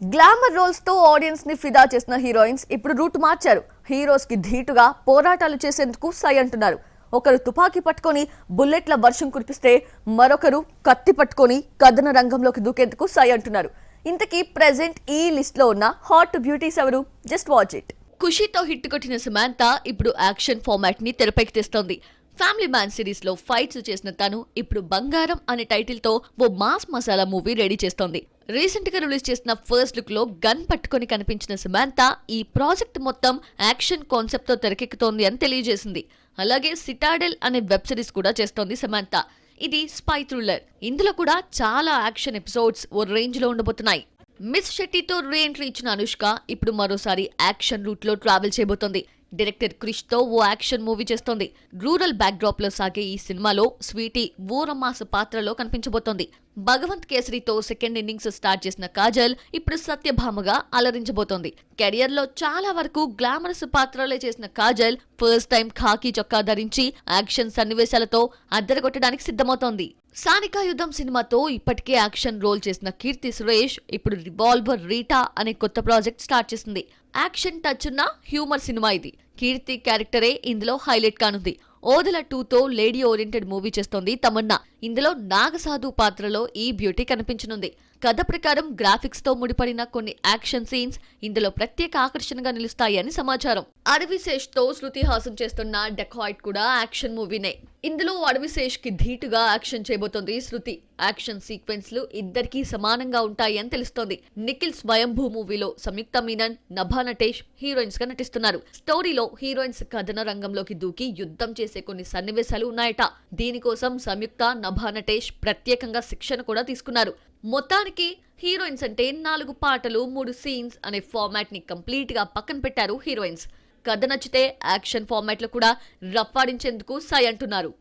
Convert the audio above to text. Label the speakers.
Speaker 1: Glamour roles తో audience ని ఫిదా చేసిన హీరోయిన్స్ ఇప్పుడు రూట్ మార్చారు. హీరోస్ కి ధీటుగా పోరాటాలు చేసేందుకు సై అంటున్నారు. ఒకరు తుపాకీ పట్టుకొని బుల్లెట్ల వర్షం కురిపిస్తే మరొకరు కత్తి పట్టుకొని కథన రంగంలోకి దూకేందుకు సై అంటున్నారు. ఇంతకీ ప్రెజెంట్ ఈ లిస్ట్ లో ఉన్న హాట్ బ్యూటీస్ ఎవరు? Just watch it. ఖుషీతో హిట్ కొట్టిన సమంత ఇప్పుడు యాక్షన్ ఫార్మాట్ ని తెరపైకి తెస్తోంది. ఫ్యామిలీ మ్యాన్ సిరీస్ లో ఫైట్స్ చేసిన తను ఇప్పుడు బంగారం అనే టైటిల్ తో ఓ మాస్ మసాలా మూవీ రెడీ చేస్తోంది. రీసెంట్ గా రిలీజ్ చేసిన ఫస్ట్ లుక్ లో గన్ పట్టుకొని కనిపించిన సమంత ఈ ప్రాజెక్ట్ మొత్తం యాక్షన్ కాన్సెప్ట్ తో తెరకెక్కుతోంది అని తెలియజేసింది. అలాగే సిటాడెల్ అనే వెబ్ సిరీస్ కూడా చేస్తోంది సమంత. ఇది స్పై థ్రిల్లర్. ఇందులో కూడా చాలా యాక్షన్ ఎపిసోడ్స్ ఓ రేంజ్ లో ఉండబోతున్నాయి. మిస్ శెట్టితో రీ ఎంట్రీ ఇచ్చిన అనుష్క ఇప్పుడు మరోసారి యాక్షన్ రూట్ లో ట్రావెల్ చేయబోతోంది. డైరెక్టర్ క్రిష్ తో ఓ యాక్షన్ మూవీ చేస్తోంది. రూరల్ బ్యాక్ డ్రాప్ లో సాగే ఈ సినిమాలో స్వీటీ ఊరమాస పాత్రలో కనిపించబోతోంది. భగవంత్ కేసరితో సెకండ్ ఇన్నింగ్స్ స్టార్ట్ చేసిన కాజల్ ఇప్పుడు సత్యభామగా అలరించబోతోంది. కెరియర్ లో చాలా వరకు గ్లామరస్ పాత్రలే చేసిన కాజల్ ఫస్ట్ టైం ఖాకీ చొక్కా ధరించి యాక్షన్ సన్నివేశాలతో అద్దరగొట్టడానికి సిద్ధమవుతోంది. సానికా యుద్ధం సినిమాతో ఇప్పటికే యాక్షన్ రోల్ చేసిన కీర్తి సురేష్ ఇప్పుడు రివాల్వర్ రీటా అనే కొత్త ప్రాజెక్ట్ స్టార్ట్ చేసింది. యాక్షన్ టచ్ ఉన్న హ్యూమర్ సినిమా ఇది. కీర్తి క్యారెక్టరే ఇందులో హైలైట్ కానుంది. ఓదెల 2తో లేడీ ఓరియంటెడ్ మూవీ చేస్తోంది తమన్నా. ఇందులో నాగసాధు పాత్రలో ఈ బ్యూటీ కనిపించనుంది. కథ ప్రకారం గ్రాఫిక్స్ తో ముడిపడిన కొన్ని యాక్షన్ సీన్స్ ఇందులో ప్రత్యేక ఆకర్షణగా నిలుస్తాయి అని సమాచారం. అడవిశేష్ తో శృతి హాసన్ చేస్తున్న డెకాయిట్ కూడా యాక్షన్ మూవీనే. ఇందులో అడవిశేష్ కి ధీటుగా యాక్షన్ చేయబోతోంది శృతి. యాక్షన్ సీక్వెన్స్ లు ఇద్దరికీ సమానంగా ఉంటాయి అని తెలుస్తోంది. నిఖిల్ స్వయంభూ మూవీలో సంయుక్త మీనన్, నభా నటేష్ హీరోయిన్స్ గా నటిస్తున్నారు. స్టోరీలో హీరోయిన్స్ కథన రంగంలోకి దూకి యుద్ధం చేసే కొన్ని సన్నివేశాలు ఉన్నాయట. దీనికోసం సంయుక్త, నభా నటేష్ ప్రత్యేకంగా శిక్షణ కూడా తీసుకున్నారు. మొత్తానికి హీరోయిన్స్ అంటే 4 పాటలు 3 సీన్స్ అనే ఫార్మాట్ ని కంప్లీట్ గా పక్కన పెట్టారు హీరోయిన్స్. కథ నచ్చితే యాక్షన్ ఫార్మాట్ లో కూడా రఫాడించేందుకు సై అంటున్నారు.